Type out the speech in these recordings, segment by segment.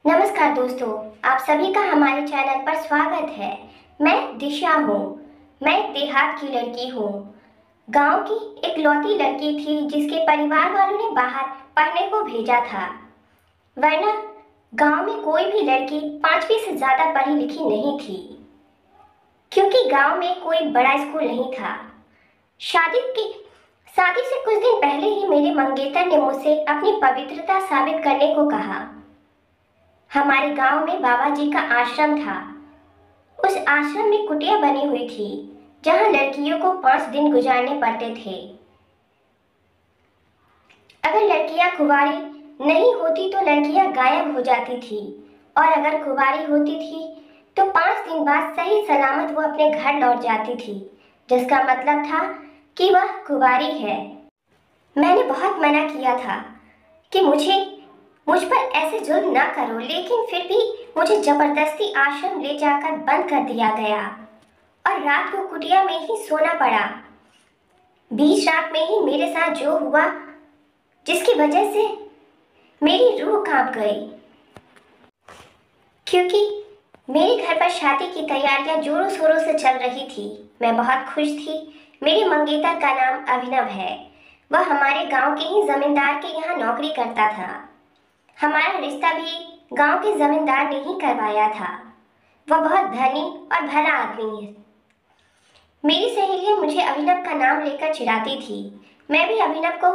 नमस्कार दोस्तों, आप सभी का हमारे चैनल पर स्वागत है। मैं दिशा हूँ। मैं एक देहात की लड़की हूँ। गांव की एक लौती लड़की थी जिसके परिवार वालों ने बाहर पढ़ने को भेजा था, वरना गांव में कोई भी लड़की 5वीं से ज्यादा पढ़ी लिखी नहीं थी, क्योंकि गांव में कोई बड़ा स्कूल नहीं था। शादी से कुछ दिन पहले ही मेरे मंगेतर ने मुझसे अपनी पवित्रता साबित करने को कहा। हमारे गांव में बाबा जी का आश्रम था। उस आश्रम में कुटिया बनी हुई थी जहां लड़कियों को 5 दिन गुजारने पड़ते थे। अगर लड़कियां कुंवारी नहीं होती तो लड़कियां गायब हो जाती थी, और अगर कुंवारी होती थी तो 5 दिन बाद सही सलामत वो अपने घर लौट जाती थी, जिसका मतलब था कि वह कुंवारी है। मैंने बहुत मना किया था कि मुझ पर ऐसे जुल्म ना करो, लेकिन फिर भी मुझे जबरदस्ती आश्रम ले जाकर बंद कर दिया गया और रात को कुटिया में ही सोना पड़ा। बीच रात में ही मेरे साथ जो हुआ, जिसकी वजह से मेरी रूह कांप गई, क्योंकि मेरे घर पर शादी की तैयारियां जोरों शोरों से चल रही थी। मैं बहुत खुश थी। मेरे मंगेतर का नाम अभिनव है। वह हमारे गांव के ही जमींदार के यहाँ नौकरी करता था। हमारा रिश्ता भी गांव के जमींदार ने ही करवाया था। वह बहुत धनी और भला आदमी है। मेरी सहेलियां मुझे अभिनव का नाम लेकर चिढ़ाती थी। मैं भी अभिनव को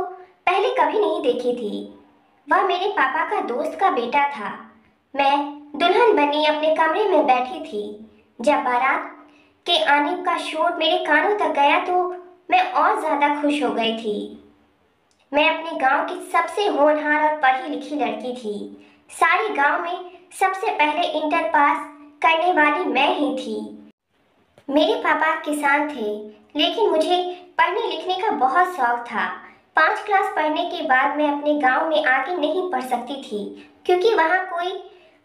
पहले कभी नहीं देखी थी। वह मेरे पापा का दोस्त का बेटा था। मैं दुल्हन बनी अपने कमरे में बैठी थी। जब बारात के आने का शोर मेरे कानों तक गया तो मैं और ज्यादा खुश हो गई थी। मैं अपने गांव की सबसे होनहार और पढ़ी लिखी लड़की थी। सारे गांव में सबसे पहले इंटर पास करने वाली मैं ही थी। मेरे पापा किसान थे, लेकिन मुझे पढ़ने लिखने का बहुत शौक था। 5 क्लास पढ़ने के बाद मैं अपने गांव में आगे नहीं पढ़ सकती थी, क्योंकि वहां कोई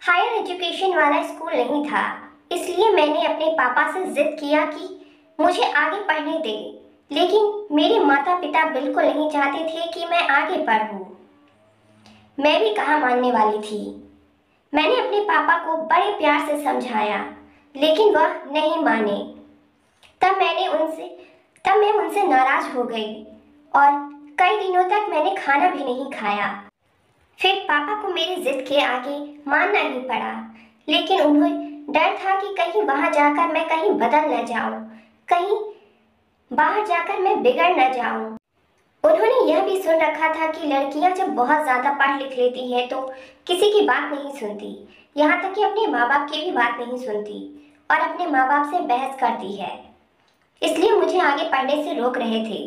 हायर एजुकेशन वाला स्कूल नहीं था। इसलिए मैंने अपने पापा से जिद किया कि मुझे आगे पढ़ने दें, लेकिन मेरे माता पिता बिल्कुल नहीं चाहते थे कि मैं आगे पढूं। मैं भी कहाँ मानने वाली थी। मैंने अपने पापा को बड़े प्यार से समझाया, लेकिन वह नहीं माने। तब मैं उनसे नाराज हो गई और कई दिनों तक मैंने खाना भी नहीं खाया। फिर पापा को मेरी जिद के आगे मानना ही पड़ा, लेकिन उन्हें डर था कि कहीं वहां जाकर मैं कहीं बदल न जाऊं, कहीं बाहर जाकर मैं बिगड़ न जाऊं। उन्होंने यह भी सुन रखा था कि लड़कियां जब बहुत ज्यादा पढ़ लिख लेती हैं तो किसी की बात नहीं सुनती, यहाँ तक कि अपने माँ बाप की भी बात नहीं सुनती और अपने माँ बाप से बहस करती है। इसलिए मुझे आगे पढ़ने से रोक रहे थे,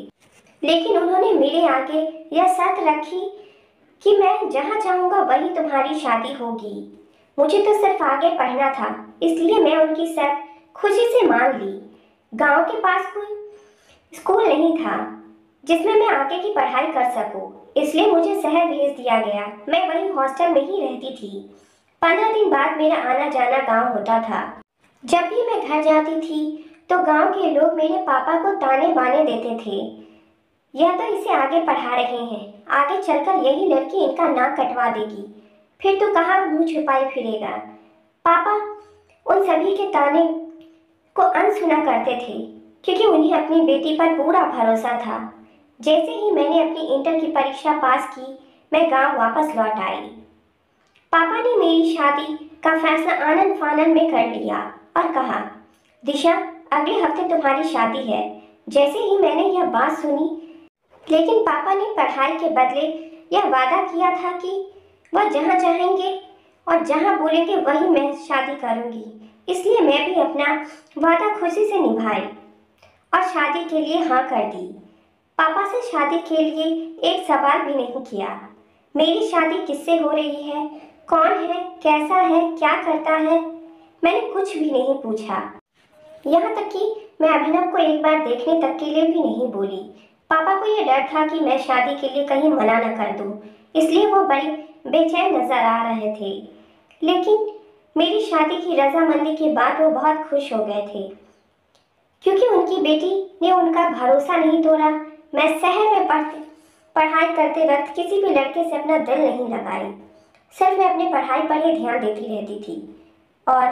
लेकिन उन्होंने मेरे आगे यह शर्त रखी कि मैं जहाँ चाहूँगा वही तुम्हारी शादी होगी। मुझे तो सिर्फ आगे पढ़ना था, इसलिए मैं उनकी शर्त खुशी से मान ली। गांव के पास कोई स्कूल नहीं था जिसमें मैं आगे की पढ़ाई कर सकूं, इसलिए मुझे शहर भेज दिया गया। मैं वही हॉस्टल में ही रहती थी। 15 दिन बाद मेरा आना जाना गांव होता था। जब भी मैं घर जाती थी तो गांव के लोग मेरे पापा को ताने बाने देते थे। यह तो इसे आगे पढ़ा रहे हैं, आगे चलकर यही लड़की इनका नाक कटवा देगी, फिर तो कहाँ मुंह छुपाए फिरेगा। पापा उन सभी के ताने को अनसुना करते थे, क्योंकि उन्हें अपनी बेटी पर पूरा भरोसा था। जैसे ही मैंने अपनी इंटर की परीक्षा पास की, मैं गांव वापस लौट आई। पापा ने मेरी शादी का फैसला आनन फानन में कर लिया और कहा, दिशा अगले हफ्ते तुम्हारी शादी है। जैसे ही मैंने यह बात सुनी, लेकिन पापा ने पढ़ाई के बदले यह वादा किया था कि वह जहाँ चाहेंगे और जहाँ बोलेंगे वही मैं शादी करूँगी। इसलिए मैं भी अपना वादा खुशी से निभाई और शादी के लिए हाँ कर दी। पापा से शादी के लिए एक सवाल भी नहीं किया। मेरी शादी किससे हो रही है, कौन है, कैसा है, क्या करता है, मैंने कुछ भी नहीं पूछा। यहाँ तक कि मैं अभिनव को एक बार देखने तक के लिए भी नहीं बोली। पापा को यह डर था कि मैं शादी के लिए कहीं मना न कर दूँ, इसलिए वो बड़ी बेचैन नजर आ रहे थे। लेकिन मेरी शादी की रजामंदी के बाद वो बहुत खुश हो गए थे, क्योंकि उनकी बेटी ने उनका भरोसा नहीं तोड़ा। मैं शहर में पढ़ाई करते वक्त किसी भी लड़के से अपना दिल नहीं लगाई। सिर्फ मैं अपनी पढ़ाई पर ही ध्यान देती रहती थी और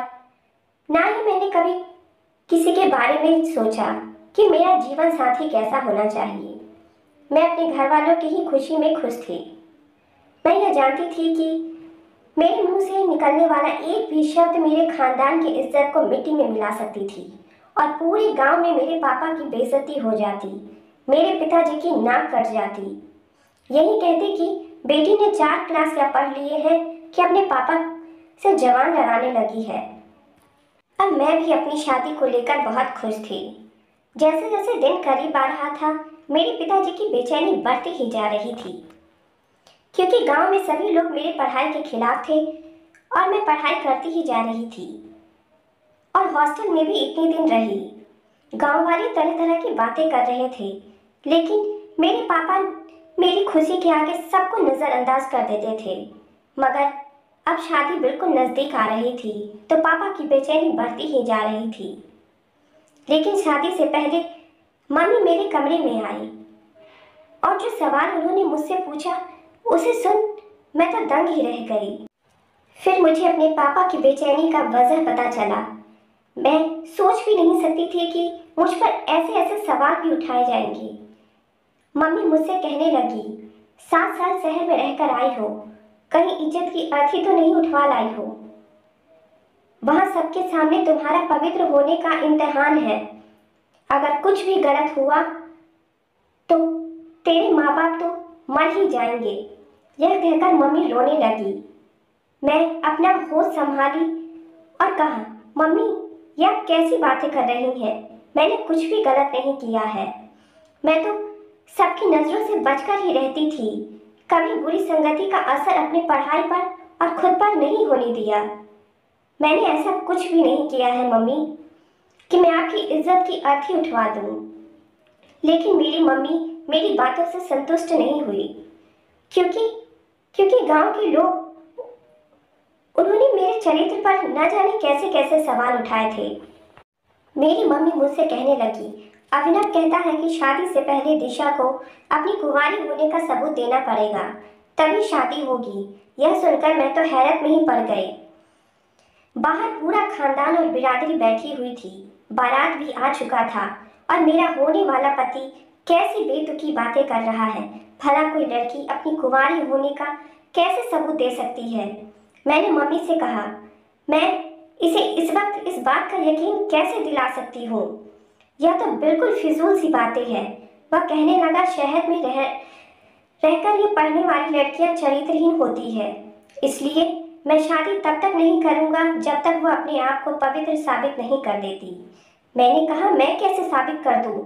ना ही मैंने कभी किसी के बारे में सोचा कि मेरा जीवन साथी कैसा होना चाहिए। मैं अपने घर वालों की ही खुशी में खुश थी। मैं यह जानती थी कि मेरे मुंह से निकलने वाला एक भी शब्द मेरे खानदान की इज्जत को मिट्टी में मिला सकती थी और पूरे गांव में मेरे पापा की बेइज्जती हो जाती, मेरे पिताजी की नाक कट जाती। यही कहते कि बेटी ने 4 क्लास क्या पढ़ लिए हैं कि अपने पापा से जवान लड़ाने लगी है। अब मैं भी अपनी शादी को लेकर बहुत खुश थी। जैसे जैसे दिन करीब आ रहा था, मेरे पिताजी की बेचैनी बढ़ती ही जा रही थी, क्योंकि गांव में सभी लोग मेरी पढ़ाई के खिलाफ थे और मैं पढ़ाई करती ही जा रही थी और हॉस्टल में भी इतने दिन रही। गांव वाले तरह तरह की बातें कर रहे थे, लेकिन मेरे पापा मेरी खुशी के आगे सबको नज़रअंदाज कर देते थे। मगर अब शादी बिल्कुल नज़दीक आ रही थी तो पापा की बेचैनी बढ़ती ही जा रही थी। लेकिन शादी से पहले मम्मी मेरे कमरे में आई और जो सवाल उन्होंने मुझसे पूछा उसे सुन मैं तो दंग ही रह गई। फिर मुझे अपने पापा की बेचैनी का वजह पता चला। मैं सोच भी नहीं सकती थी कि मुझ पर ऐसे ऐसे सवाल भी उठाए जाएंगे। मम्मी मुझसे कहने लगी, 7 साल शहर में रहकर आई हो, कहीं इज्जत की अर्थी तो नहीं उठवा लाई हो। वहां सबके सामने तुम्हारा पवित्र होने का इम्तिहान है। अगर कुछ भी गलत हुआ तो तेरे माँ बाप तो मर ही जाएंगे। यह कहकर मम्मी रोने लगी। मैं अपना होश संभाली और कहा, मम्मी ये आप कैसी बातें कर रही हैं? मैंने कुछ भी गलत नहीं किया है। मैं तो सबकी नज़रों से बचकर ही रहती थी। कभी बुरी संगति का असर अपनी पढ़ाई पर और खुद पर नहीं होने दिया। मैंने ऐसा कुछ भी नहीं किया है मम्मी कि मैं आपकी इज्जत की अर्थी उठवा दूं। लेकिन मेरी मम्मी मेरी बातों से संतुष्ट नहीं हुई, क्योंकि गांव के लोग उन्होंने मेरे चरित्र पर न जाने कैसे कैसे सवाल उठाए थे। मेरी मम्मी मुझसे कहने लगी, अभिनव कहता है कि शादी से पहले दिशा को अपनी कुंवारी होने का सबूत देना पड़ेगा, तभी शादी होगी। यह सुनकर मैं तो हैरत में ही पड़ गई। बाहर पूरा खानदान और बिरादरी बैठी हुई थी। बारात भी आ चुका था और मेरा होने वाला पति कैसी बेतुकी बातें कर रहा है। भला कोई लड़की अपनी कुंवारी होने का कैसे सबूत दे सकती है? मैंने मम्मी से कहा, मैं इसे इस वक्त इस बात का यकीन कैसे दिला सकती हूँ? यह तो बिल्कुल फिजूल सी बातें हैं। वह कहने लगा, शहर में रहकर ये पढ़ने वाली लड़कियां चरित्रहीन होती है, इसलिए मैं शादी तब तक नहीं करूँगा जब तक वह अपने आप को पवित्र साबित नहीं कर देती। मैंने कहा, मैं कैसे साबित कर दूँ?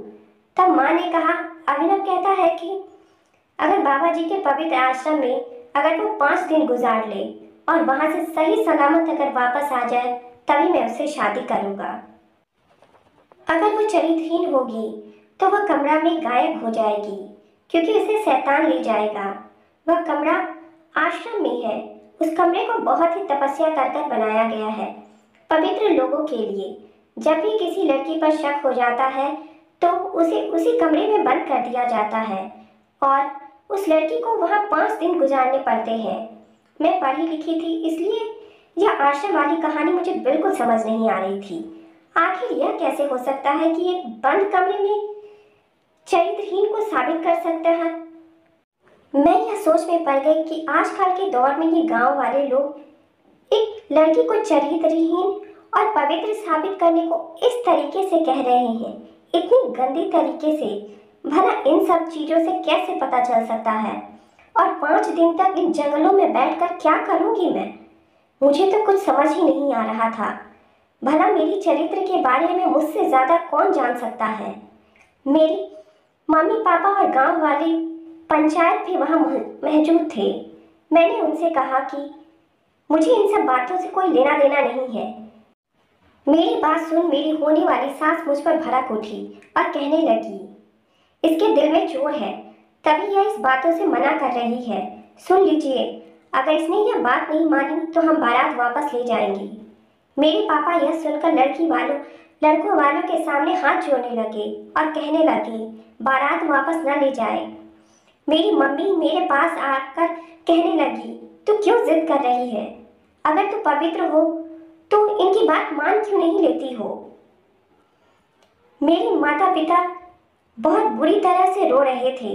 तब माँ ने कहा, अभिनव कहता है कि अगर बाबा जी के पवित्र आश्रम में अगर वो 5 दिन गुजार ले और वहाँ से सही सलामत अगर वापस आ जाए तभी मैं उससे शादी करूँगा। अगर वो चरित्रहीन होगी तो वह कमरा में गायब हो जाएगी, क्योंकि उसे शैतान ले जाएगा। वह कमरा आश्रम में है। उस कमरे को बहुत ही तपस्या कर कर बनाया गया है, पवित्र लोगों के लिए। जब भी किसी लड़की पर शक हो जाता है तो उसे उसी कमरे में बंद कर दिया जाता है और उस लड़की को वहाँ 5 दिन गुजारने पड़ते हैं। मैं पढ़ी लिखी थी, इसलिए यह आश्रम वाली कहानी मुझे बिल्कुल समझ नहीं आ रही थी। आखिर यह कैसे हो सकता है कि एक बंद कमरे में चरित्रहीन को साबित कर सकता है? मैं यह सोच में पड़ गई कि आजकल के दौर में ये गांव वाले लोग एक लड़की को चरित्रहीन और पवित्र साबित करने को इस तरीके से कह रहे हैं, इतनी गंदी तरीके से। भला इन सब चीज़ों से कैसे पता चल सकता है? और 5 दिन तक इन जंगलों में बैठकर क्या करूंगी मैं? मुझे तो कुछ समझ ही नहीं आ रहा था। भला मेरी चरित्र के बारे में मुझसे ज़्यादा कौन जान सकता है? मेरी मम्मी पापा और गांव वाले पंचायत भी वहाँ मौजूद थे। मैंने उनसे कहा कि मुझे इन सब बातों से कोई लेना देना नहीं है। मेरी बात सुन मेरी होने वाली सास मुझ पर भड़क उठी और कहने लगी, इसके दिल में चोर है, तभी यह इस बातों से मना कर रही है। सुन लीजिए, अगर इसने यह बात नहीं मानी तो हम बारात वापस ले जाएंगे। मेरे पापा यह सुनकर लड़कों वालों के सामने हाथ जोड़ने लगे और कहने लगे, बारात वापस न ले जाए। मेरी मम्मी मेरे पास आकर कहने लगी, तू क्यों जिद कर रही है? अगर तू पवित्र हो तो इनकी बात मान क्यों नहीं लेती हो? मेरे माता पिता बहुत बुरी तरह से रो रहे थे।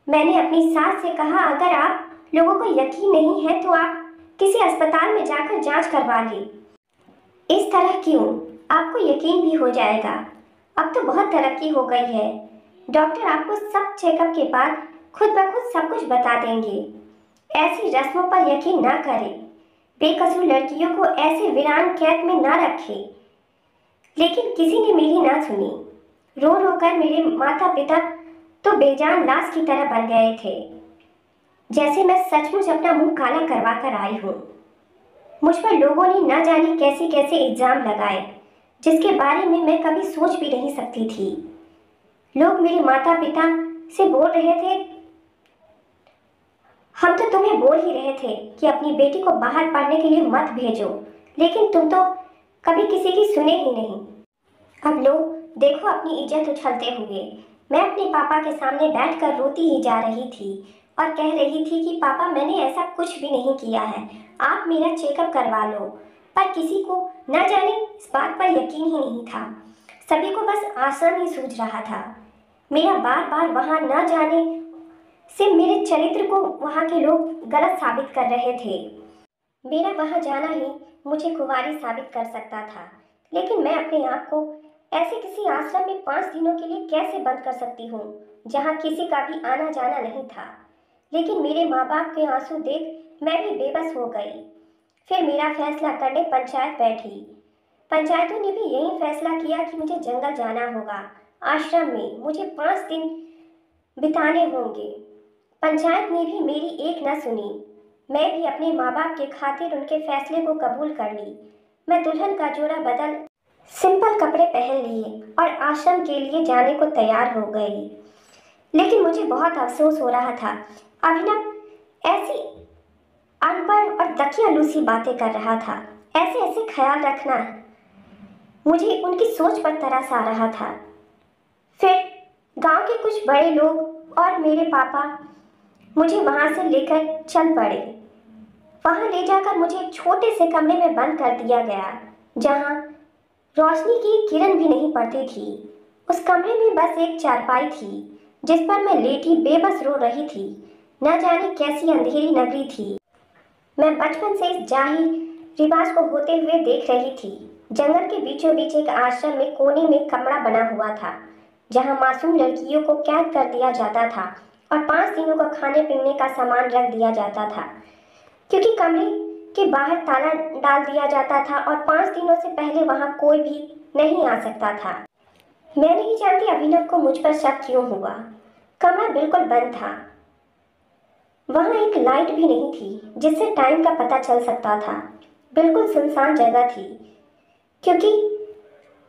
मैंने अपनी सास से कहा, अगर आप लोगों को यकीन नहीं है तो आप किसी अस्पताल में जाकर जांच करवा लें। इस तरह क्यों? आपको यकीन भी हो जाएगा। अब तो बहुत तरक्की हो गई है। डॉक्टर आपको सब चेकअप के बाद खुद ब खुद सब कुछ बता देंगे। ऐसी रस्मों पर यकीन ना करें। बेकसूर लड़कियों को ऐसे वीरान कैद में ना रखें। लेकिन किसी ने मेरी ना सुनी। रो रो कर मेरे माता पिता तो बेजान लाश की तरह बन गए थे, जैसे मैं सचमुच अपना मुंह काला करवा कर आई हूँ। मुझ पर लोगों ने न जाने कैसे कैसे इल्जाम लगाए, जिसके बारे में मैं कभी सोच भी नहीं सकती थी। लोग मेरे माता पिता से बोल रहे थे, हम तो तुम्हें बोल ही रहे थे कि अपनी बेटी को बाहर पढ़ने के लिए मत भेजो, लेकिन तुम तो कभी किसी की सुने ही नहीं। अब लो देखो अपनी इज्जत उछलते हुए। मैं अपने पापा के सामने बैठकर रोती ही जा रही थी और कह रही थी कि पापा, मैंने ऐसा कुछ भी नहीं किया है, आप मेरा चेकअप करवा लो। पर किसी को न जाने इस बात पर यकीन ही नहीं था। सभी को बस आश्रम ही सूझ रहा था। मेरा बार बार वहाँ न जाने से मेरे चरित्र को वहाँ के लोग गलत साबित कर रहे थे। मेरा वहाँ जाना ही मुझे कुंवारी साबित कर सकता था, लेकिन मैं अपने आप को ऐसे किसी आश्रम में 5 दिनों के लिए कैसे बंद कर सकती हूँ, जहाँ किसी का भी आना जाना नहीं था। लेकिन मेरे माँ बाप के आंसू देख मैं भी बेबस हो गई। फिर मेरा फैसला करने पंचायत बैठी। पंचायतों ने भी यही फैसला किया कि मुझे जंगल जाना होगा। आश्रम में मुझे 5 दिन बिताने होंगे। पंचायत ने भी मेरी एक न सुनी। मैं भी अपने माँ बाप के खातिर उनके फैसले को कबूल कर ली। मैं दुल्हन का जोड़ा बदल सिंपल कपड़े पहन लिए और आश्रम के लिए जाने को तैयार हो गई। लेकिन मुझे बहुत अफसोस हो रहा था। अभिनव ऐसी अनपढ़ और दकियालूसी बातें कर रहा था। ऐसे ऐसे ख्याल रखना, मुझे उनकी सोच पर तरस आ रहा था। फिर गांव के कुछ बड़े लोग और मेरे पापा मुझे वहां से लेकर चल पड़े। वहां ले जाकर मुझे एक छोटे से कमरे में बंद कर दिया गया, जहां रोशनी की किरण भी नहीं पड़ती थी। उस कमरे में बस एक चारपाई थी, जिस पर मैं लेटी बेबस रो रही थी। न जाने कैसी अंधेरी नगरी थी। मैं बचपन से इस जाहिर रिवाज को होते हुए देख रही थी। जंगल के बीचों बीच एक आश्रम में कोने में कमरा बना हुआ था, जहां मासूम लड़कियों को कैद कर दिया जाता था और 5 दिनों का खाने पीने का सामान रख दिया जाता था, क्योंकि कमरे के बाहर ताला डाल दिया जाता था और 5 दिनों से पहले वहां कोई भी नहीं आ सकता था। मैं नहीं जानती अभिनव को मुझ पर शक क्यों हुआ। कमरा बिल्कुल बंद था। वहां एक लाइट भी नहीं थी जिससे टाइम का पता चल सकता था। बिल्कुल सुनसान जगह थी, क्योंकि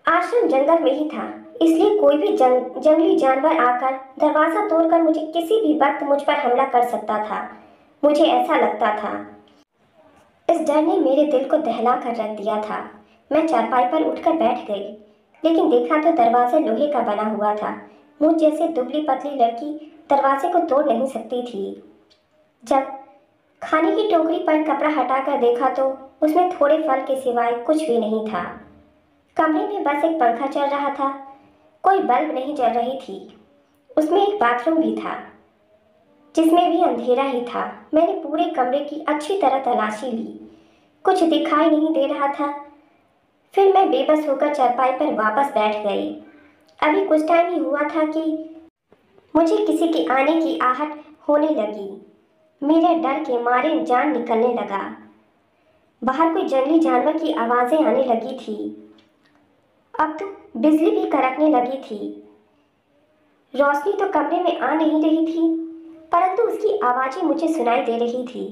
आश्रम जंगल में ही था, इसलिए कोई भी जंगली जानवर आकर दरवाजा तोड़कर मुझे किसी भी वक्त मुझ पर हमला कर सकता था। मुझे ऐसा लगता था। इस डर ने मेरे दिल को दहला कर रख दिया था। मैं चारपाई पर उठकर बैठ गई, लेकिन देखा तो दरवाजा लोहे का बना हुआ था। मुझ जैसे दुबली पतली लड़की दरवाजे को तोड़ नहीं सकती थी। जब खाने की टोकरी पर कपड़ा हटाकर देखा तो उसमें थोड़े फल के सिवाय कुछ भी नहीं था। कमरे में बस एक पंखा चल रहा था, कोई बल्ब नहीं जल रही थी। उसमें एक बाथरूम भी था, जिसमें भी अंधेरा ही था। मैंने पूरे कमरे की अच्छी तरह तलाशी ली, कुछ दिखाई नहीं दे रहा था। फिर मैं बेबस होकर चारपाई पर वापस बैठ गई। अभी कुछ टाइम ही हुआ था कि मुझे किसी के आने की आहट होने लगी। मेरे डर के मारे जान निकलने लगा। बाहर कोई जंगली जानवर की आवाज़ें आने लगी थी। अब तो बिजली भी कड़कने लगी थी। रोशनी तो कमरे में आ नहीं रही थी, परंतु उसकी आवाज़ें मुझे सुनाई दे रही थी।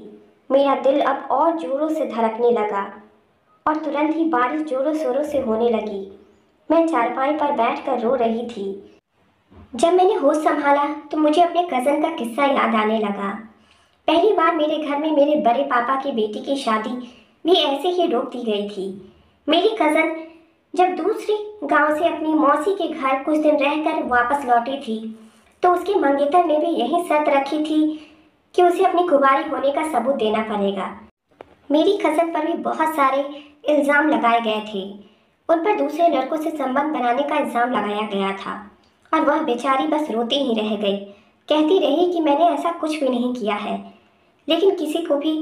मेरा दिल अब और जोरों से धड़कने लगा और तुरंत ही बारिश जोरों शोरों से होने लगी। मैं चारपाई पर बैठकर रो रही थी। जब मैंने होश संभाला तो मुझे अपने कज़न का किस्सा याद आने लगा। पहली बार मेरे घर में मेरे बड़े पापा की बेटी की शादी भी ऐसे ही रोक दी गई थी। मेरी कज़न जब दूसरे गांव से अपनी मौसी के घर कुछ दिन रहकर वापस लौटी थी, तो उसके मंगेतर ने भी यही शर्त रखी थी कि उसे अपनी कुंवारी होने का सबूत देना पड़ेगा। मेरी कज़न पर भी बहुत सारे इल्ज़ाम लगाए गए थे। उन पर दूसरे लड़कों से संबंध बनाने का इल्ज़ाम लगाया गया था और वह बेचारी बस रोती ही रह गई, कहती रही कि मैंने ऐसा कुछ भी नहीं किया है। लेकिन किसी को भी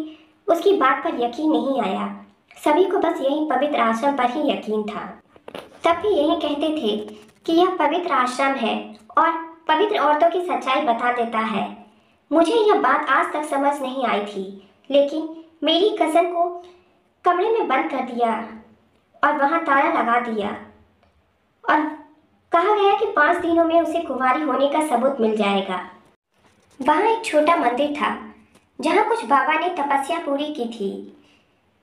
उसकी बात पर यकीन नहीं आया। सभी को बस यही पवित्र आश्रम पर ही यकीन था। तब भी यही कहते थे कि यह पवित्र आश्रम है और पवित्र औरतों की सच्चाई बता देता है। मुझे यह बात आज तक समझ नहीं आई थी, लेकिन मेरी कज़न को कमरे में बंद कर दिया और वहाँ ताला लगा दिया और कहा गया कि 5 दिनों में उसे कुंवारी होने का सबूत मिल जाएगा। वहाँ एक छोटा मंदिर था जहाँ कुछ बाबा ने तपस्या पूरी की थी।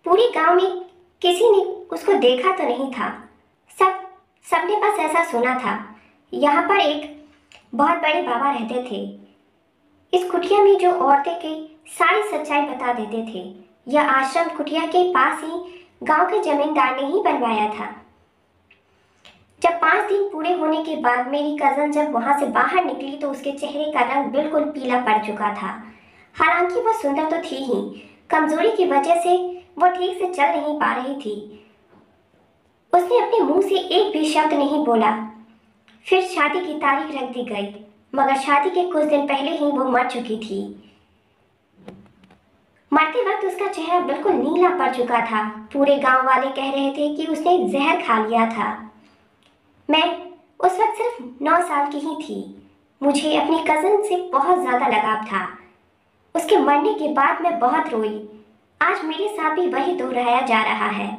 पूरे गांव में किसी ने उसको देखा तो नहीं था, सबने बस ऐसा सुना था। यहाँ पर एक बहुत बड़े बाबा रहते थे। इस कुटिया में जो औरतें की सारी सच्चाई बता देते थे। यह आश्रम कुटिया के पास ही गांव के जमींदार ने ही बनवाया था। जब 5 दिन पूरे होने के बाद मेरी कज़न जब वहां से बाहर निकली तो उसके चेहरे का रंग बिल्कुल पीला पड़ चुका था। हालांकि वह सुंदर तो थी ही, कमजोरी की वजह से वह ठीक से चल नहीं पा रही थी। उसने अपने मुंह से एक भी शब्द नहीं बोला। फिर शादी की तारीख रख दी गई, मगर शादी के कुछ दिन पहले ही वो मर चुकी थी। मरते वक्त उसका चेहरा बिल्कुल नीला पड़ चुका था। पूरे गांव वाले कह रहे थे कि उसने जहर खा लिया था। मैं उस वक्त सिर्फ 9 साल की ही थी। मुझे अपनी कज़न से बहुत ज़्यादा लगाव था। उसके मरने के बाद मैं बहुत रोई। आज मेरे साथ भी वही दोहराया जा रहा है।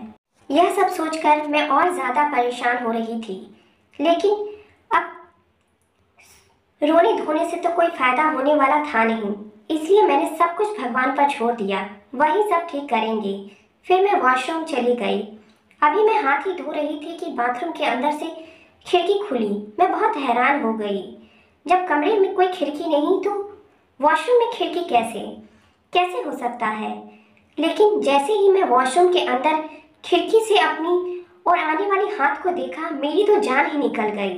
यह सब सोचकर मैं और ज़्यादा परेशान हो रही थी, लेकिन अब रोने धोने से तो कोई फ़ायदा होने वाला था नहीं, इसलिए मैंने सब कुछ भगवान पर छोड़ दिया, वही सब ठीक करेंगे। फिर मैं वॉशरूम चली गई। अभी मैं हाथ ही धो रही थी कि बाथरूम के अंदर से खिड़की खुली। मैं बहुत हैरान हो गई। जब कमरे में कोई खिड़की नहीं तो वॉशरूम में खिड़की कैसे हो सकता है? लेकिन जैसे ही मैं वॉशरूम के अंदर खिड़की से अपनी और आने वाली हाथ को देखा, मेरी तो जान ही निकल गई।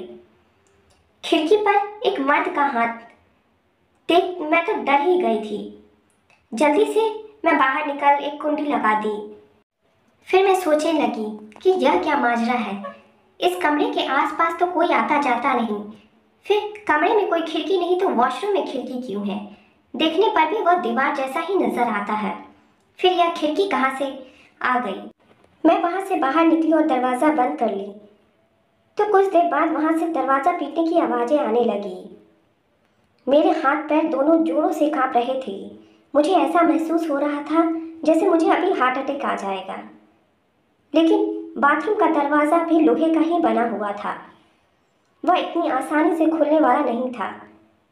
खिड़की पर एक मर्द का हाथ देख मैं तो डर ही गई थी। जल्दी से मैं बाहर निकल एक कुंडी लगा दी। फिर मैं सोचने लगी कि यह क्या माजरा है। इस कमरे के आसपास तो कोई आता जाता नहीं, फिर कमरे में कोई खिड़की नहीं तो वॉशरूम में खिड़की क्यों है? देखने पर भी वह दीवार जैसा ही नजर आता है। फिर यह खिड़की कहाँ से आ गई? मैं वहां से बाहर निकली और दरवाज़ा बंद कर ली तो कुछ देर बाद वहां से दरवाज़ा पीटने की आवाज़ें आने लगी। मेरे हाथ पैर दोनों जोरों से कांप रहे थे। मुझे ऐसा महसूस हो रहा था जैसे मुझे अभी हार्ट अटैक आ जाएगा। लेकिन बाथरूम का दरवाज़ा भी लोहे का ही बना हुआ था। वह इतनी आसानी से खुलने वाला नहीं था।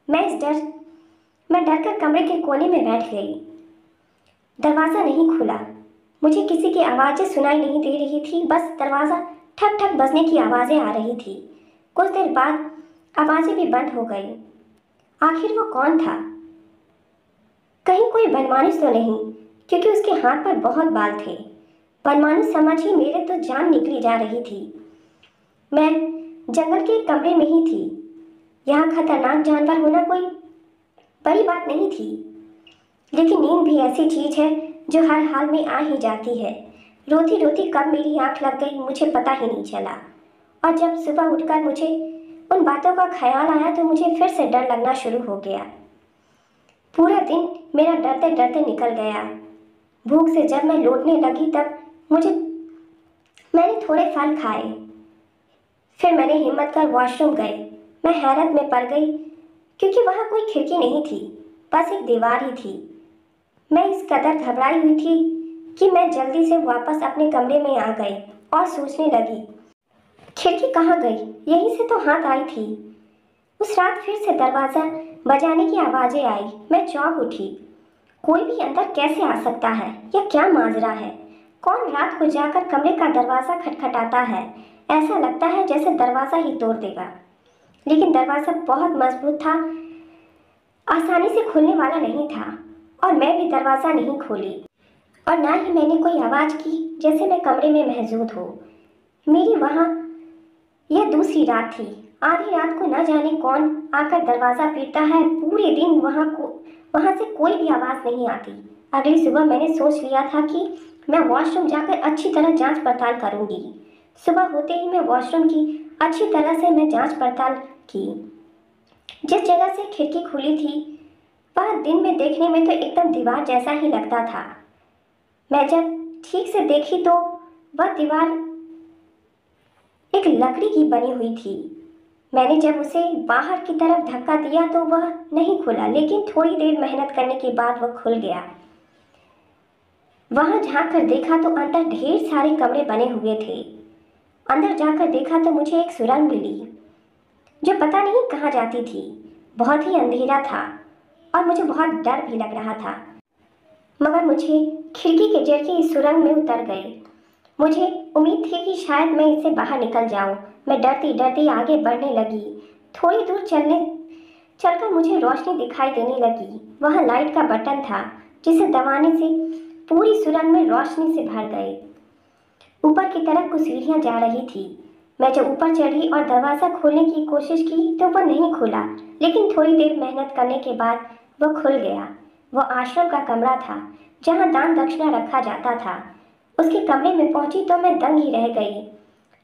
मैं डरकर कमरे के कोने में बैठ गई। दरवाज़ा नहीं खुला। मुझे किसी की आवाज़ें सुनाई नहीं दे रही थी, बस दरवाज़ा ठक ठक बजने की आवाज़ें आ रही थी। कुछ देर बाद आवाज़ें भी बंद हो गई। आखिर वो कौन था? कहीं कोई बनमानुस तो नहीं, क्योंकि उसके हाथ पर बहुत बाल थे। बनमानुस समझ ही मेरे तो जान निकली जा रही थी। मैं जंगल के कमरे में ही थी। यहाँ खतरनाक जानवर होना कोई बड़ी बात नहीं थी, लेकिन नींद भी ऐसी चीज़ है जो हर हाल में आ ही जाती है। रोती रोती कब मेरी आंख लग गई मुझे पता ही नहीं चला। और जब सुबह उठकर मुझे उन बातों का ख्याल आया तो मुझे फिर से डर लगना शुरू हो गया। पूरा दिन मेरा डरते डरते निकल गया। भूख से जब मैं लौटने लगी तब मैंने थोड़े फल खाए। फिर मैंने हिम्मत कर वॉशरूम गई। मैं हैरत में पड़ गई क्योंकि वहाँ कोई खिड़की नहीं थी, बस एक दीवार ही थी। मैं इस कदर घबराई हुई थी कि मैं जल्दी से वापस अपने कमरे में आ गई और सोचने लगी, खिड़की कहाँ गई? यहीं से तो हाथ आई थी। उस रात फिर से दरवाज़ा बजाने की आवाज़ें आई। मैं चौंक उठी। कोई भी अंदर कैसे आ सकता है? यह क्या माजरा है? कौन रात को जाकर कमरे का दरवाज़ा खटखटाता है? ऐसा लगता है जैसे दरवाज़ा ही तोड़ देगा। लेकिन दरवाज़ा बहुत मजबूत था, आसानी से खुलने वाला नहीं था और मैं भी दरवाज़ा नहीं खोली और ना ही मैंने कोई आवाज़ की जैसे मैं कमरे में मौजूद हूँ। मेरी वहाँ यह दूसरी रात थी आधी रात को न जाने कौन आकर दरवाज़ा पीटता है। पूरे दिन वहाँ से कोई भी आवाज़ नहीं आती। अगली सुबह मैंने सोच लिया था कि मैं वॉशरूम जाकर अच्छी तरह जांच पड़ताल करूंगी। सुबह होते ही मैं वॉशरूम की अच्छी तरह से मैं जांच पड़ताल की। जिस जगह से खिड़की खुली थी वह दिन में देखने में तो एकदम दीवार जैसा ही लगता था। मैं जब ठीक से देखी तो वह दीवार एक लकड़ी की बनी हुई थी। मैंने जब उसे बाहर की तरफ धक्का दिया तो वह नहीं खुला, लेकिन थोड़ी देर मेहनत करने के बाद वह खुल गया। वहां झांक कर देखा तो अंदर ढेर सारे कमरे बने हुए थे। अंदर जाकर देखा तो मुझे एक सुरंग मिली जो पता नहीं कहाँ जाती थी। बहुत ही अंधेरा था और मुझे बहुत डर भी लग रहा था, मगर मुझे खिड़की के जरिए इस सुरंग में उतर गए। मुझे उम्मीद थी कि शायद मैं इससे बाहर निकल जाऊं। मैं डरती डरती आगे बढ़ने लगी। थोड़ी दूर चलकर मुझे रोशनी दिखाई देने लगी। वह लाइट का बटन था जिसे दबाने से पूरी सुरंग में रोशनी से भर गए। ऊपर की तरफ कुछ सीढ़ियां जा रही थी। मैं जब ऊपर चढ़ी और दरवाज़ा खोलने की कोशिश की तो वह नहीं खुला, लेकिन थोड़ी देर मेहनत करने के बाद वह खुल गया। वह आश्रम का कमरा था जहाँ दान दक्षिणा रखा जाता था। उसके कमरे में पहुंची तो मैं दंग ही रह गई।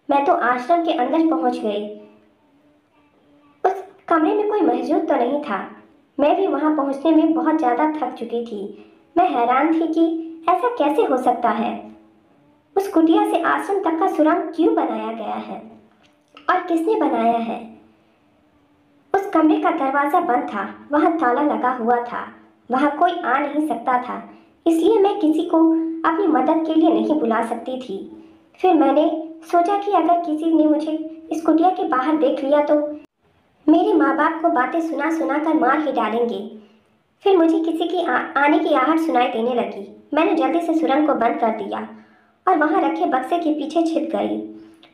मैं तो आश्रम के अंदर पहुंच गई। उस कमरे में कोई मौजूद तो नहीं था। मैं भी वहां पहुंचने में बहुत ज़्यादा थक चुकी थी। मैं हैरान थी कि ऐसा कैसे हो सकता है। उस कुटिया से आश्रम तक का सुरंग क्यों बनाया गया है और किसने बनाया है। उस कमरे का दरवाज़ा बंद था, वहां ताला लगा हुआ था, वहां कोई आ नहीं सकता था। इसलिए मैं किसी को अपनी मदद के लिए नहीं बुला सकती थी। फिर मैंने सोचा कि अगर किसी ने मुझे इस कुटिया के बाहर देख लिया तो मेरे माँ बाप को बातें सुना सुना कर मार ही डालेंगे। फिर मुझे किसी की आने की आहट सुनाई देने लगी। मैंने जल्दी से सुरंग को बंद कर दिया और वहाँ रखे बक्से के पीछे छिप गई।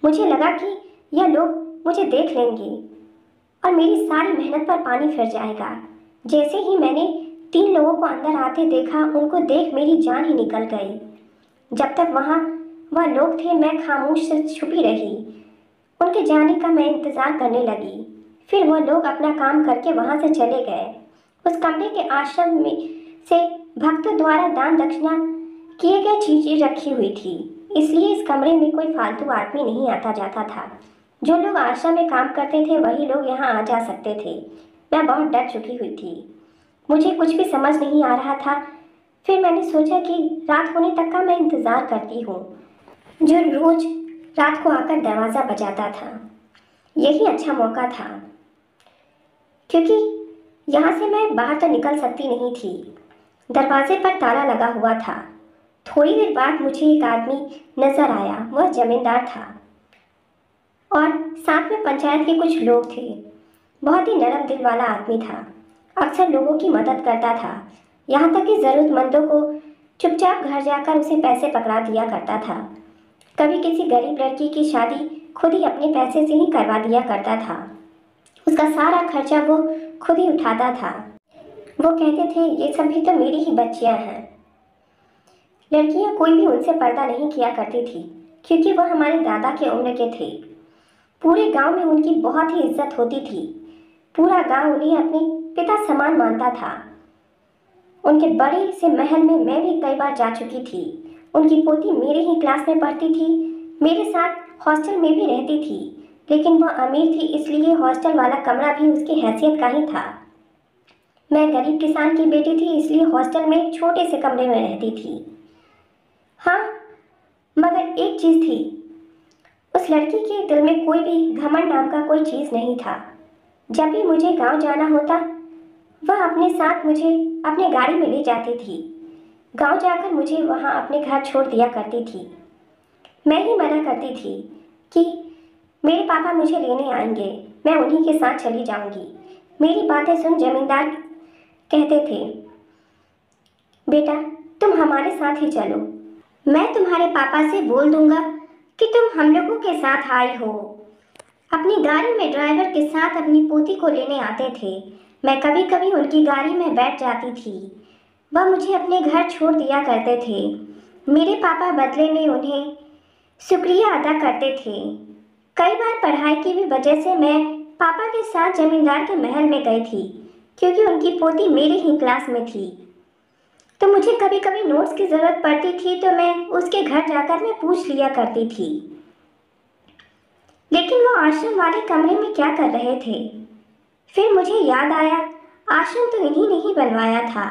मुझे लगा कि यह लोग मुझे देख लेंगे और मेरी सारी मेहनत पर पानी फिर जाएगा। जैसे ही मैंने 3 लोगों को अंदर आते देखा, उनको देख मेरी जान ही निकल गई। जब तक वहाँ वह लोग थे मैं खामोश से छुपी रही। उनके जाने का मैं इंतज़ार करने लगी। फिर वह लोग अपना काम करके वहाँ से चले गए। उस कमरे के आश्रम में से भक्तों द्वारा दान दक्षिणा किए गए चीज़ें रखी हुई थी, इसलिए इस कमरे में कोई फालतू आदमी नहीं आता जाता था। जो लोग आश्रम में काम करते थे वही लोग यहाँ आ जा सकते थे। मैं बहुत डर चुकी हुई थी। मुझे कुछ भी समझ नहीं आ रहा था। फिर मैंने सोचा कि रात होने तक का मैं इंतज़ार करती हूँ, जो रोज़ रात को आकर दरवाज़ा बजाता था। यही अच्छा मौका था, क्योंकि यहाँ से मैं बाहर तो निकल सकती नहीं थी। दरवाजे पर ताला लगा हुआ था। थोड़ी देर बाद मुझे एक आदमी नजर आया। वह जमींदार था और साथ में पंचायत के कुछ लोग थे। बहुत ही नरम दिल वाला आदमी था। अक्सर लोगों की मदद करता था, यहाँ तक कि ज़रूरतमंदों को चुपचाप घर जाकर उसे पैसे पकड़ा दिया करता था। कभी किसी गरीब लड़की की शादी खुद ही अपने पैसे से ही करवा दिया करता था। उसका सारा खर्चा वो खुद ही उठाता था। वो कहते थे ये सभी तो मेरी ही बच्चियां हैं। लड़कियां कोई भी उनसे पर्दा नहीं किया करती थी, क्योंकि वह हमारे दादा के उम्र के थे। पूरे गांव में उनकी बहुत ही इज्जत होती थी। पूरा गांव उन्हें अपने पिता समान मानता था। उनके बड़े से महल में मैं भी कई बार जा चुकी थी। उनकी पोती मेरे ही क्लास में पढ़ती थी, मेरे साथ हॉस्टल में भी रहती थी, लेकिन वह अमीर थी, इसलिए हॉस्टल वाला कमरा भी उसकी हैसियत का ही था। मैं गरीब किसान की बेटी थी, इसलिए हॉस्टल में एक छोटे से कमरे में रहती थी। हाँ, मगर एक चीज़ थी, उस लड़की के दिल में कोई भी घमंड नाम का कोई चीज़ नहीं था। जब भी मुझे गांव जाना होता वह अपने साथ मुझे अपने गाड़ी में ले जाती थी। गांव जाकर मुझे वहां अपने घर छोड़ दिया करती थी। मैं ही मना करती थी कि मेरे पापा मुझे लेने आएंगे, मैं उन्हीं के साथ चली जाऊंगी। मेरी बातें सुन जमींदार कहते थे, बेटा तुम हमारे साथ ही चलो, मैं तुम्हारे पापा से बोल दूंगा कि तुम हम लोगों के साथ आई हो। अपनी गाड़ी में ड्राइवर के साथ अपनी पोती को लेने आते थे। मैं कभी कभी उनकी गाड़ी में बैठ जाती थी। वह मुझे अपने घर छोड़ दिया करते थे। मेरे पापा बदले में उन्हें शुक्रिया अदा करते थे। कई बार पढ़ाई की भी वजह से मैं पापा के साथ जमींदार के महल में गई थी क्योंकि उनकी पोती मेरी ही क्लास में थी। तो मुझे कभी कभी नोट्स की ज़रूरत पड़ती थी तो मैं उसके घर जाकर मैं पूछ लिया करती थी। लेकिन वो आश्रम वाले कमरे में क्या कर रहे थे? फिर मुझे याद आया, आश्रम तो इन्हीं ने ही बनवाया था।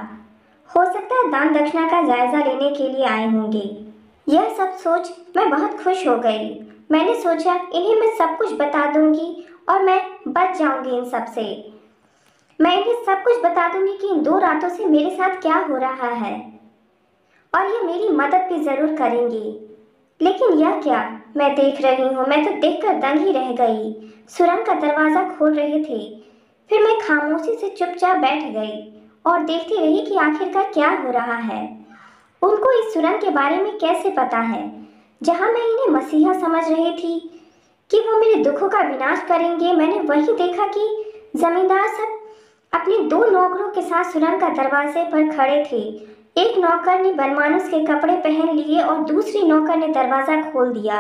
हो सकता है दान दक्षिणा का जायजा लेने के लिए आए होंगे। यह सब सोच मैं बहुत खुश हो गई। मैंने सोचा इन्हें मैं सब कुछ बता दूंगी और मैं बच जाऊंगी इन सब से। मैं इन्हें सब कुछ बता दूंगी कि इन 2 रातों से मेरे साथ क्या हो रहा है और ये मेरी मदद भी जरूर करेंगी। लेकिन यह क्या मैं देख रही हूँ? मैं तो देखकर दंग ही रह गई। सुरंग का दरवाजा खोल रहे थे। फिर मैं खामोशी से चुपचाप बैठ गई और देखती रही कि आखिरकार क्या हो रहा है। उनको इस सुरंग के बारे में कैसे पता है? जहाँ मैं इन्हें मसीहा समझ रही थी कि वो मेरे दुखों का विनाश करेंगे, मैंने वही देखा कि जमींदार सब अपने 2 नौकरों के साथ सुरंग का दरवाजे पर खड़े थे। एक नौकर ने बनमानुस के कपड़े पहन लिए और दूसरी नौकर ने दरवाजा खोल दिया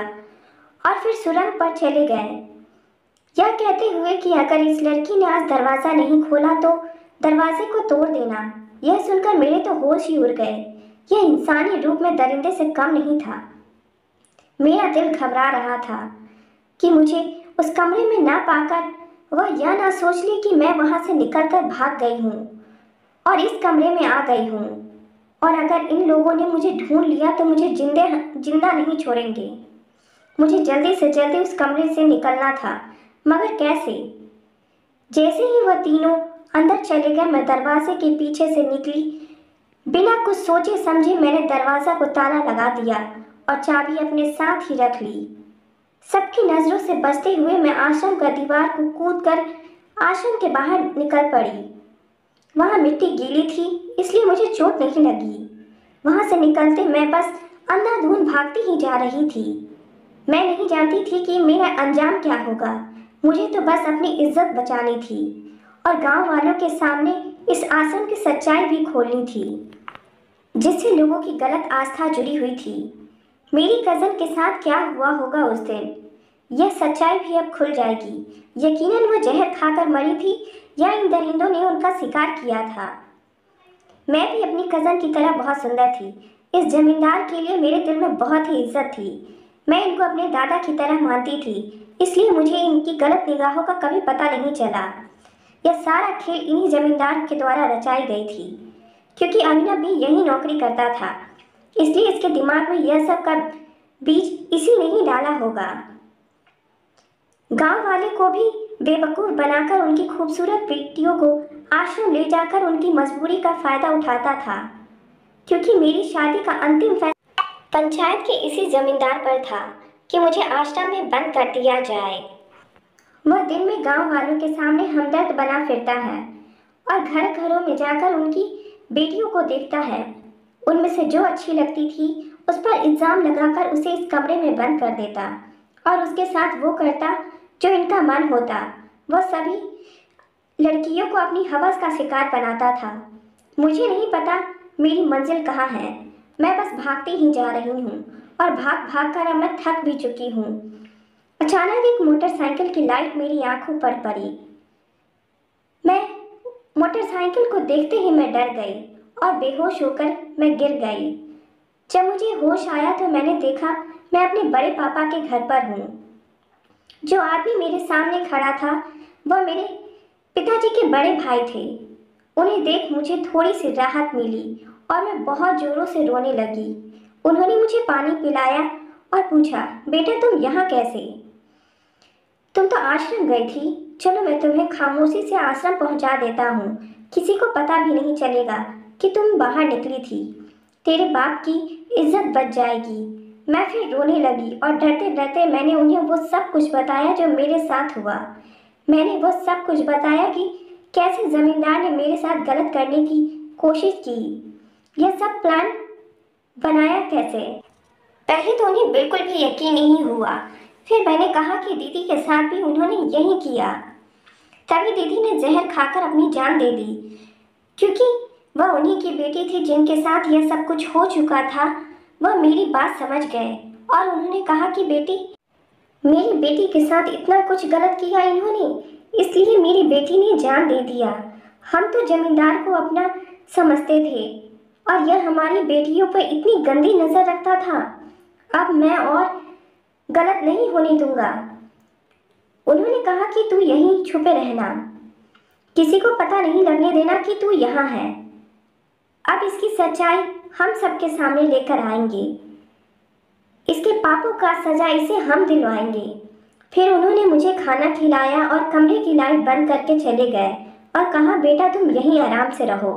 और फिर सुरंग पर चले गए, यह कहते हुए कि अगर इस लड़की ने आज दरवाजा नहीं खोला तो दरवाजे को तोड़ देना। यह सुनकर मेरे तो होश ही उड़ गए। यह इंसानी रूप में दरिंदे से कम नहीं था। मेरा दिल घबरा रहा था कि मुझे उस कमरे में ना पाकर वह यह ना सोच ले कि मैं वहां से निकलकर भाग गई हूँ और इस कमरे में आ गई हूँ, और अगर इन लोगों ने मुझे ढूंढ लिया तो मुझे जिंदा नहीं छोड़ेंगे। मुझे जल्दी से जल्दी उस कमरे से निकलना था, मगर कैसे? जैसे ही वह तीनों अंदर चले गए मैं दरवाजे के पीछे से निकली। बिना कुछ सोचे समझे मैंने दरवाजा को ताला लगा दिया और चाबी अपने साथ ही रख ली। सबकी नजरों से बचते हुए मैं आश्रम का दीवार को कूदकर आश्रम के बाहर निकल पड़ी। वहां मिट्टी गीली थी इसलिए मुझे चोट नहीं लगी। वहां से निकलते मैं बस अंधाधुंध भागती ही जा रही थी। मैं नहीं जानती थी कि मेरा अंजाम क्या होगा। मुझे तो बस अपनी इज्जत बचानी थी और गांव वालों के सामने इस आश्रम की सच्चाई भी खोलनी थी जिससे लोगों की गलत आस्था जुड़ी हुई थी। मेरी कज़न के साथ क्या हुआ होगा उस दिन, यह सच्चाई भी अब खुल जाएगी। यकीनन वो जहर खाकर मरी थी या इन दरिंदों ने उनका शिकार किया था। मैं भी अपनी कज़न की तरह बहुत सुंदर थी। इस जमींदार के लिए मेरे दिल में बहुत ही इज्जत थी। मैं इनको अपने दादा की तरह मानती थी, इसलिए मुझे इनकी गलत निगाहों का कभी पता नहीं चला। यह सारा खेल इन्हीं जमींदार के द्वारा रचाई गई थी, क्योंकि अभिनव भी यही नौकरी करता था, इसलिए इसके दिमाग में यह सब का बीज इसी ने ही डाला होगा। गांव वाले को भी बेवकूफ बनाकर उनकी खूबसूरत बेटियों को आश्रम ले जाकर उनकी मजबूरी का फायदा उठाता था, क्योंकि मेरी शादी का अंतिम फैसला पंचायत के इसी जमींदार पर था कि मुझे आश्रम में बंद कर दिया जाए। वह दिन में गांव वालों के सामने हमदर्द बना फिरता है और घर घरों में जाकर उनकी बेटियों को देखता है। उनमें से जो अच्छी लगती थी उस पर इल्जाम लगाकर उसे इस कमरे में बंद कर देता और उसके साथ वो करता जो इनका मन होता। वह सभी लड़कियों को अपनी हवस का शिकार बनाता था। मुझे नहीं पता मेरी मंजिल कहाँ है। मैं बस भागती ही जा रही हूँ और भाग भाग कर अब मैं थक भी चुकी हूँ। अचानक एक मोटरसाइकिल की लाइट मेरी आंखों पर पड़ी। मैं मोटरसाइकिल को देखते ही मैं डर गई और बेहोश होकर मैं गिर गई। जब मुझे होश आया तो मैंने देखा मैं अपने बड़े पापा के घर पर हूँ। जो आदमी मेरे सामने खड़ा था वह मेरे पिताजी के बड़े भाई थे। उन्हें देख मुझे थोड़ी सी राहत मिली और मैं बहुत जोरों से रोने लगी। उन्होंने मुझे पानी पिलाया और पूछा, बेटा तुम यहाँ कैसे? तुम तो आश्रम गई थी। चलो मैं तुम्हें खामोशी से आश्रम पहुँचा देता हूँ। किसी को पता भी नहीं चलेगा कि तुम बाहर निकली थी। तेरे बाप की इज्जत बच जाएगी। मैं फिर रोने लगी और डरते डरते मैंने उन्हें वो सब कुछ बताया जो मेरे साथ हुआ। मैंने वो सब कुछ बताया कि कैसे जमींदार ने मेरे साथ गलत करने की कोशिश की, यह सब प्लान बनाया कैसे। पहले तो उन्हें बिल्कुल भी यकीन नहीं हुआ। फिर मैंने कहा कि दीदी के साथ भी उन्होंने यही किया। तभी दीदी ने जहर खाकर अपनी जान दे दी, क्योंकि वह उन्हीं की बेटी थी जिनके साथ यह सब कुछ हो चुका था। वह मेरी बात समझ गए और उन्होंने कहा कि बेटी, मेरी बेटी के साथ इतना कुछ गलत किया इन्होंने, इसलिए मेरी बेटी ने जान दे दिया। हम तो जमींदार को अपना समझते थे और यह हमारी बेटियों पर इतनी गंदी नजर रखता था। अब मैं और गलत नहीं होने दूंगा। उन्होंने कहा कि तू यहीं छुपे रहना, किसी को पता नहीं लगने देना कि तू यहाँ है। अब इसकी सच्चाई हम सबके सामने लेकर आएंगे। इसके पापों का सजा इसे हम दिलवाएंगे। फिर उन्होंने मुझे खाना खिलाया और कमरे की लाइट बंद करके चले गए और कहा, बेटा तुम यहीं आराम से रहो।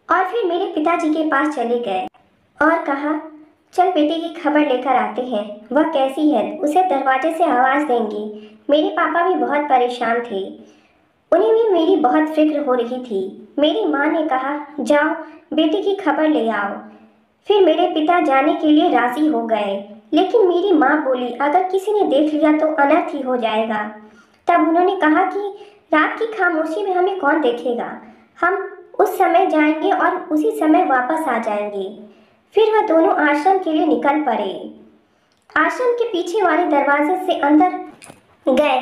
और फिर मेरे पिताजी के पास चले गए और कहा, चल बेटी की खबर लेकर आते हैं, वह कैसी है, उसे दरवाजे से आवाज़ देंगे। मेरे पापा भी बहुत परेशान थे, उन्हें भी मेरी बहुत फिक्र हो रही थी। मेरी माँ ने कहा, जाओ बेटी की खबर ले आओ। फिर मेरे पिता जाने के लिए राजी हो गए, लेकिन मेरी माँ बोली, अगर किसी ने देख लिया तो अनर्थ ही हो जाएगा। तब उन्होंने कहा कि रात की खामोशी में हमें कौन देखेगा, हम उस समय जाएंगे और उसी समय वापस आ जाएंगे। फिर वह दोनों आश्रम के लिए निकल पड़े। आश्रम के पीछे वाले दरवाजे से अंदर गए,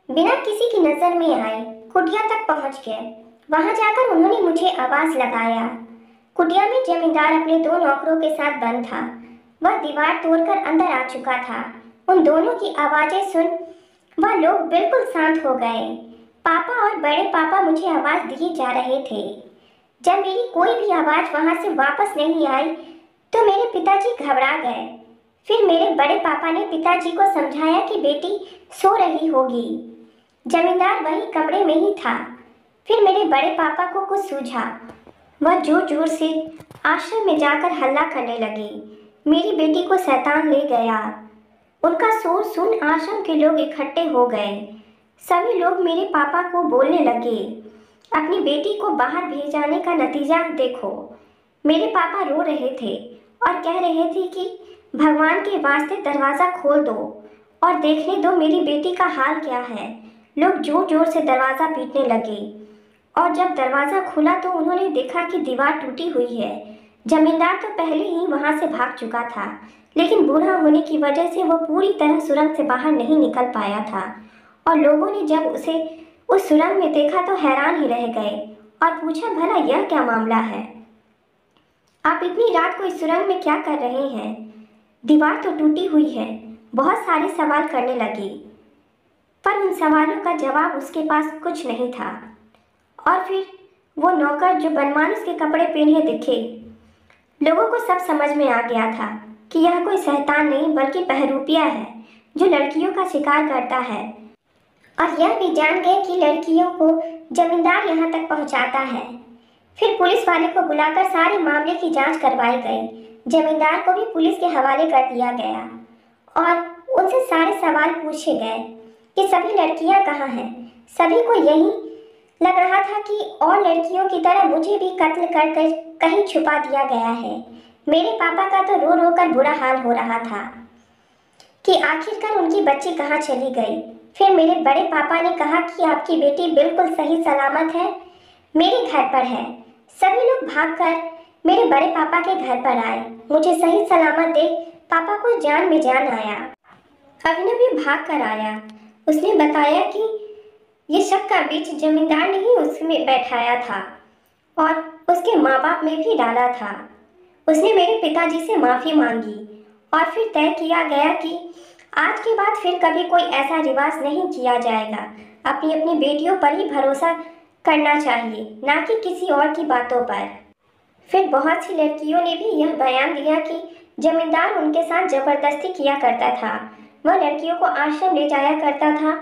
बिना किसी की नजर में आए कुटिया तक पहुंच गए। वहां जाकर उन्होंने मुझे आवाज लगाया। कुटिया में जमींदार अपने 2 नौकरों के साथ बंद था। वह दीवार तोड़कर अंदर आ चुका था। उन दोनों की आवाजें सुन वह लोग बिल्कुल शांत हो गए। पापा और बड़े पापा मुझे आवाज दिए जा रहे थे। जब मेरी कोई भी आवाज वहां से वापस नहीं आई तो मेरे पिताजी घबरा गए। फिर मेरे बड़े पापा ने पिताजी को समझाया कि बेटी सो रही होगी। जमींदार वही कमरे में ही था। फिर मेरे बड़े पापा को कुछ सूझा। वह जोर जोर से आश्रम में जाकर हल्ला करने लगे, मेरी बेटी को शैतान ले गया। उनका शोर सुन आश्रम के लोग इकट्ठे हो गए। सभी लोग मेरे पापा को बोलने लगे, अपनी बेटी को बाहर भेजाने का नतीजा देखो। मेरे पापा रो रहे थे और कह रहे थे कि भगवान के वास्ते दरवाज़ा खोल दो और देखने दो मेरी बेटी का हाल क्या है। लोग जोर जोर से दरवाज़ा पीटने लगे और जब दरवाज़ा खुला तो उन्होंने देखा कि दीवार टूटी हुई है। जमींदार तो पहले ही वहाँ से भाग चुका था, लेकिन बूढ़ा होने की वजह से वह पूरी तरह सुरंग से बाहर नहीं निकल पाया था और लोगों ने जब उसे उस सुरंग में देखा तो हैरान ही रह गए और पूछा, भला यह क्या मामला है, आप इतनी रात को इस सुरंग में क्या कर रहे हैं? दीवार तो टूटी हुई है। बहुत सारे सवाल करने लगे, पर उन सवालों का जवाब उसके पास कुछ नहीं था। और फिर वो नौकर जो बनमानुस के कपड़े पहने दिखे, लोगों को सब समझ में आ गया था कि यह कोई शैतान नहीं बल्कि बहरूपिया है जो लड़कियों का शिकार करता है। और यह भी जान गए कि लड़कियों को जमींदार यहाँ तक पहुँचाता है। फिर पुलिस वाले को बुलाकर सारे मामले की जांच करवाई गई। जमींदार को भी पुलिस के हवाले कर दिया गया और उनसे सारे सवाल पूछे गए कि सभी लड़कियां कहाँ हैं। सभी को यही लग रहा था कि और लड़कियों की तरह मुझे भी कत्ल कर कहीं छुपा दिया गया है। मेरे पापा का तो रो रो कर बुरा हाल हो रहा था कि आखिरकार उनकी बच्ची कहाँ चली गई। फिर मेरे बड़े पापा ने कहा कि आपकी बेटी बिल्कुल सही सलामत है, मेरे घर पर है। सभी लोग भागकर मेरे बड़े पापा के घर पर आए। मुझे सही सलामत देख पापा को जान में जान आया। अभिनव भी भाग कर आया। उसने बताया कि ये शक का बीज जमींदार ने ही उसमें बैठाया था और उसके माँ बाप में भी डाला था। उसने मेरे पिताजी से माफ़ी मांगी और फिर तय किया गया कि आज के बाद फिर कभी कोई ऐसा रिवाज नहीं किया जाएगा। अपनी अपनी बेटियों पर ही भरोसा करना चाहिए, ना कि किसी और की बातों पर। फिर बहुत सी लड़कियों ने भी यह बयान दिया कि जमींदार उनके साथ जबरदस्ती किया करता था। वह लड़कियों को आश्रम ले जाया करता था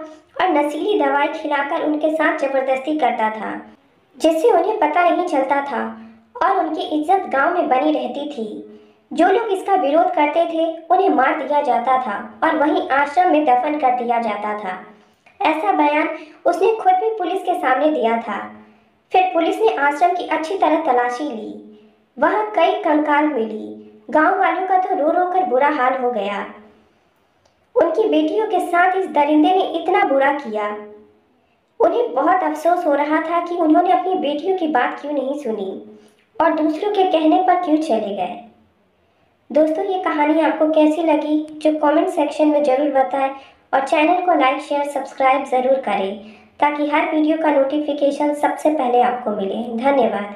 और नशीली दवाई खिलाकर उनके साथ जबरदस्ती करता था, जिससे उन्हें पता नहीं चलता था और उनकी इज्जत गांव में बनी रहती थी। जो लोग इसका विरोध करते थे उन्हें मार दिया जाता था और वहीं आश्रम में दफन कर दिया जाता था। ऐसा बयान उसने खुद भी पुलिस के सामने दिया था। फिर पुलिस ने आश्रम की अच्छी तरह तलाशी ली। वहां कई कंकाल मिली। गांव वालों का तो रो रो कर बुरा हाल हो गया। उनकी बेटियों के साथ इस दरिंदे ने इतना बुरा किया। उन्हें बहुत अफसोस हो रहा था कि उन्होंने अपनी बेटियों की बात क्यों नहीं सुनी और दूसरों के कहने पर क्यों चले गए। दोस्तों, ये कहानी आपको कैसी लगी जो कमेंट सेक्शन में ज़रूर बताएं और चैनल को लाइक शेयर सब्सक्राइब ज़रूर करें ताकि हर वीडियो का नोटिफिकेशन सबसे पहले आपको मिले। धन्यवाद।